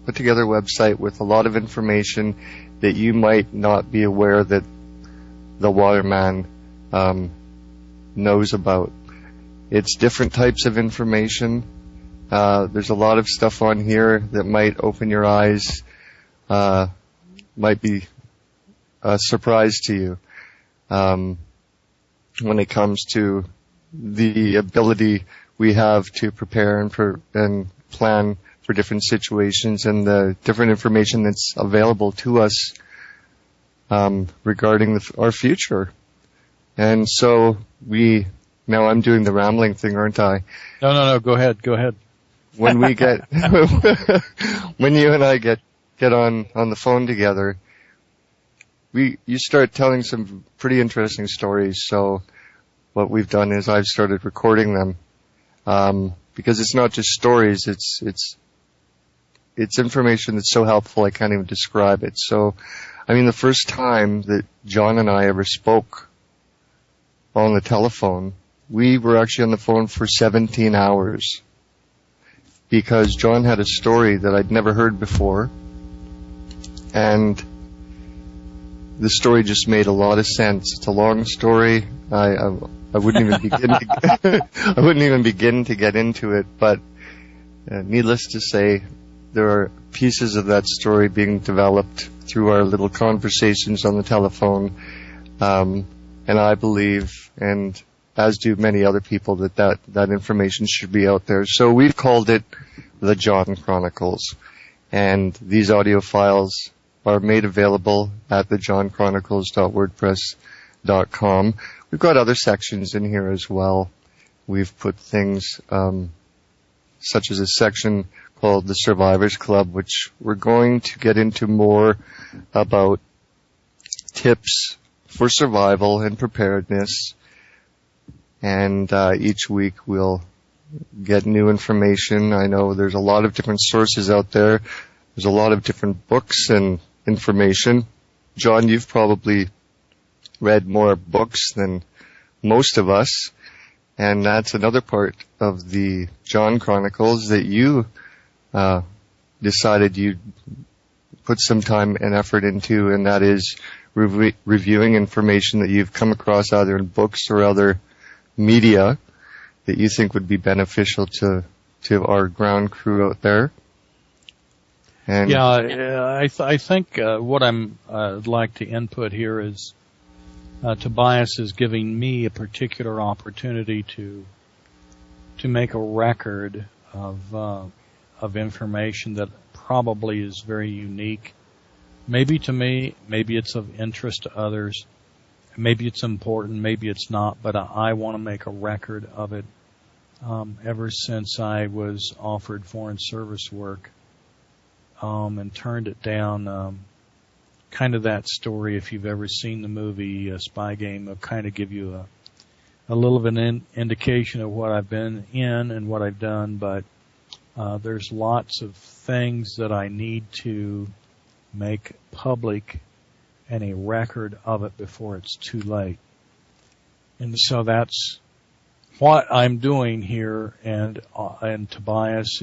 put together a website with a lot of information that you might not be aware that the Waterman knows about. It's different types of information. There's a lot of stuff on here that might open your eyes, might be a surprise to you when it comes to the ability we have to prepare and plan for different situations and the different information that's available to us regarding our future. And so now I'm doing the rambling thing, aren't I? No, go ahead. When we get, when you and I get on the phone together, you start telling some pretty interesting stories. So what we've done is I've started recording them, because it's not just stories, it's information that's so helpful I can't even describe it. So, I mean, the first time that John and I ever spoke on the telephone, we were actually on the phone for 17 hours because John had a story that I'd never heard before, and the story just made a lot of sense. It's a long story. I wouldn't even begin I wouldn't even begin to get into it, but needless to say, there are pieces of that story being developed through our little conversations on the telephone, and I believe, and as do many other people, that information should be out there. So we've called it the John Chronicles, and these audio files are made available at thejohnchronicles.wordpress.com. We've got other sections in here as well. We've put things such as a section called the Survivors Club, which we're going to get into more about tips for survival and preparedness. And each week we'll get new information. I know there's a lot of different sources out there. There's a lot of different books and information. John, you've probably read more books than most of us, and that's another part of the John Chronicles that you decided you'd put some time and effort into, and that is reviewing information that you've come across either in books or other media that you think would be beneficial to our ground crew out there. And I think what I'd like to input here is Tobias is giving me a particular opportunity to make a record of information that probably is very unique. Maybe to me, maybe it's of interest to others, maybe it's important, maybe it's not, but I want to make a record of it. Ever since I was offered foreign service work and turned it down, kind of that story, if you've ever seen the movie Spy Game, will kind of give you a little of an indication of what I've been in and what I've done, but there's lots of things that I need to make public and a record of it before it's too late. And so that's what I'm doing here, and Tobias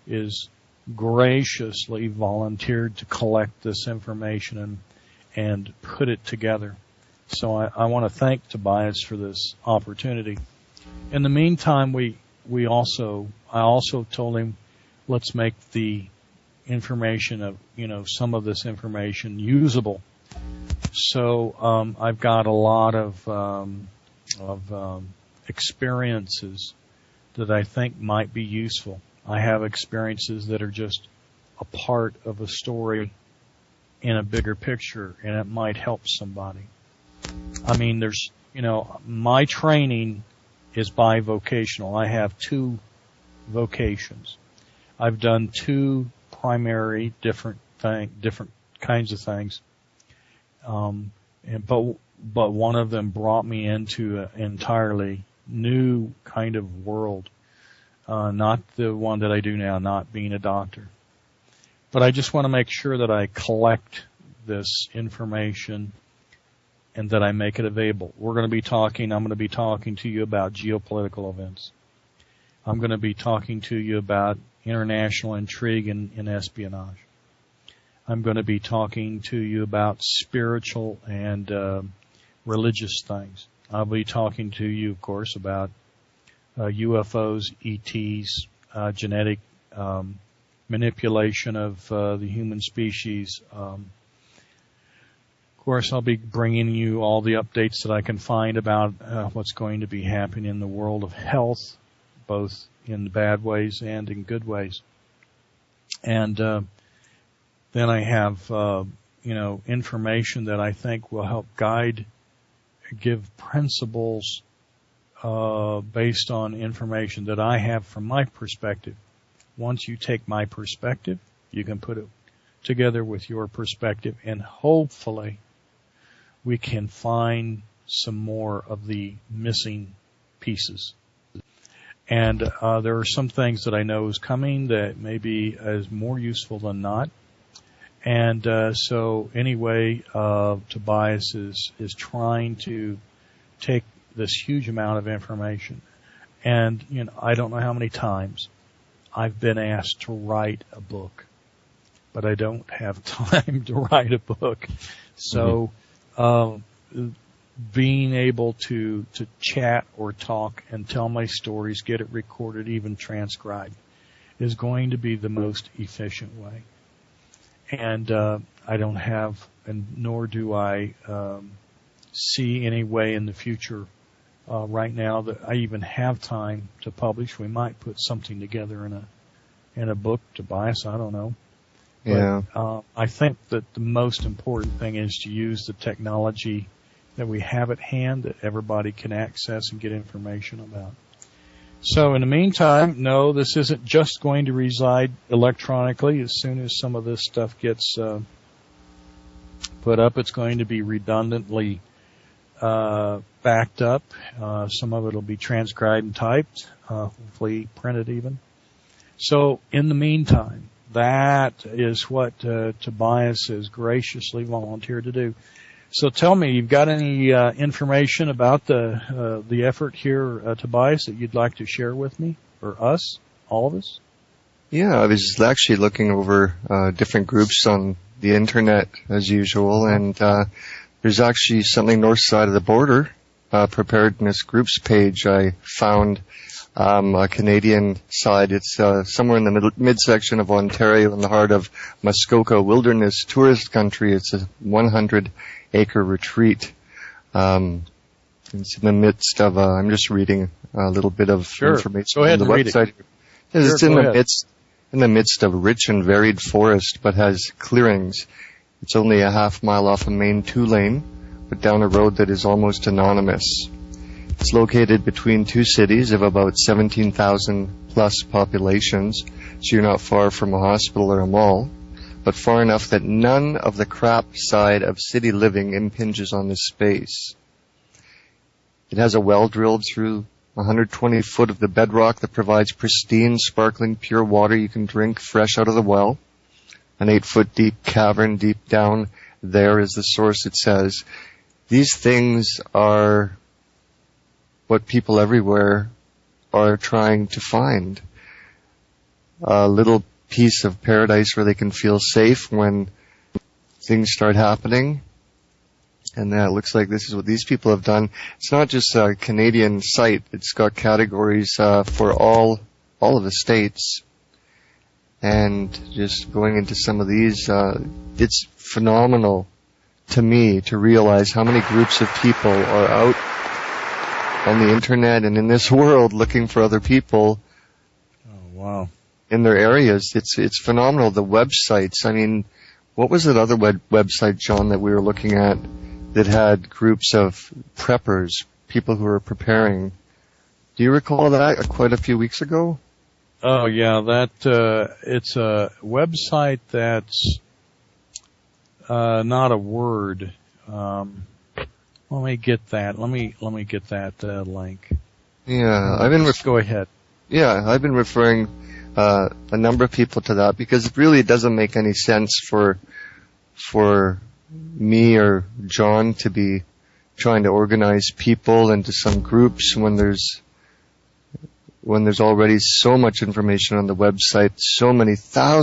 is graciously volunteered to collect this information and put it together. So I want to thank Tobias for this opportunity. In the meantime, I also told him, let's make the information of, some of this information usable. So I've got a lot of experiences that I think might be useful. I have experiences that are just a part of a story in a bigger picture, and it might help somebody. I mean, my training is bivocational. I have 2 vocations. I've done 2 primary different kinds of things. But one of them brought me into an entirely new kind of world. Not the one that I do now, not being a doctor. But I just want to make sure that I collect this information and that I make it available. I'm going to be talking to you about geopolitical events. I'm going to be talking to you about international intrigue and espionage. I'm going to be talking to you about spiritual and religious things. I'll be talking to you, of course, about UFOs, ETs, genetic manipulation of the human species. Of course, I'll be bringing you all the updates that I can find about what's going to be happening in the world of health, both in bad ways and in good ways. And then I have, information that I think will help give principles based on information that I have from my perspective. Once you take my perspective, you can put it together with your perspective, and hopefully we can find some more of the missing pieces. And there are some things that I know is coming that maybe is more useful than not. And so anyway, Tobias is trying to take this huge amount of information. And, I don't know how many times I've been asked to write a book, but I don't have time to write a book. So being able to chat or talk and tell my stories, get it recorded, even transcribed, is going to be the most efficient way. And I don't have, and nor do I see any way in the future right now that I even have time to publish. We might put something together in a book, Tobias, I don't know. Yeah. But I think that the most important thing is to use the technology that we have at hand that everybody can access and get information about. So in the meantime, no, this isn't just going to reside electronically. As soon as some of this stuff gets put up, it's going to be redundantly backed up. Some of it will be transcribed and typed, hopefully printed even. So in the meantime, that is what Tobias has graciously volunteered to do. So tell me, you've got any information about the effort here, Tobias, that you'd like to share with me, or us, all of us? Yeah, I was actually looking over different groups on the internet as usual, and there's actually something north side of the border, preparedness groups page. I found a Canadian side. It's somewhere in the midsection of Ontario, in the heart of Muskoka Wilderness Tourist Country. It's a 100-acre retreat. It's in the midst of. I'm just reading a little bit of information Go ahead on the and website. Read it. It's in the midst of rich and varied forest, but has clearings. It's only a half mile off a main 2-lane, but down a road that is almost anonymous. It's located between two cities of about 17,000 plus populations, so you're not far from a hospital or a mall, but far enough that none of the crap side of city living impinges on this space. It has a well drilled through 120 foot of the bedrock that provides pristine, sparkling, pure water you can drink fresh out of the well. An 8-foot deep cavern deep down there is the source, it says. These things are what people everywhere are trying to find. A little piece of paradise where they can feel safe when things start happening. And it looks like this is what these people have done. It's not just a Canadian site. It's got categories for all of the states. And just going into some of these, it's phenomenal to me to realize how many groups of people are out on the internet and in this world looking for other people. Oh, wow. In their areas. It's phenomenal. The websites. I mean, what was that other website, John, that we were looking at that had groups of preppers, people who were preparing? Do you recall that quite a few weeks ago? Oh yeah, it's a website that's not a word. Let me get that. Let me get that link. Yeah, go ahead. Yeah, I've been referring a number of people to that because it really doesn't make any sense for me or John to be trying to organize people into some groups when there's when there's already so much information on the website, so many thousands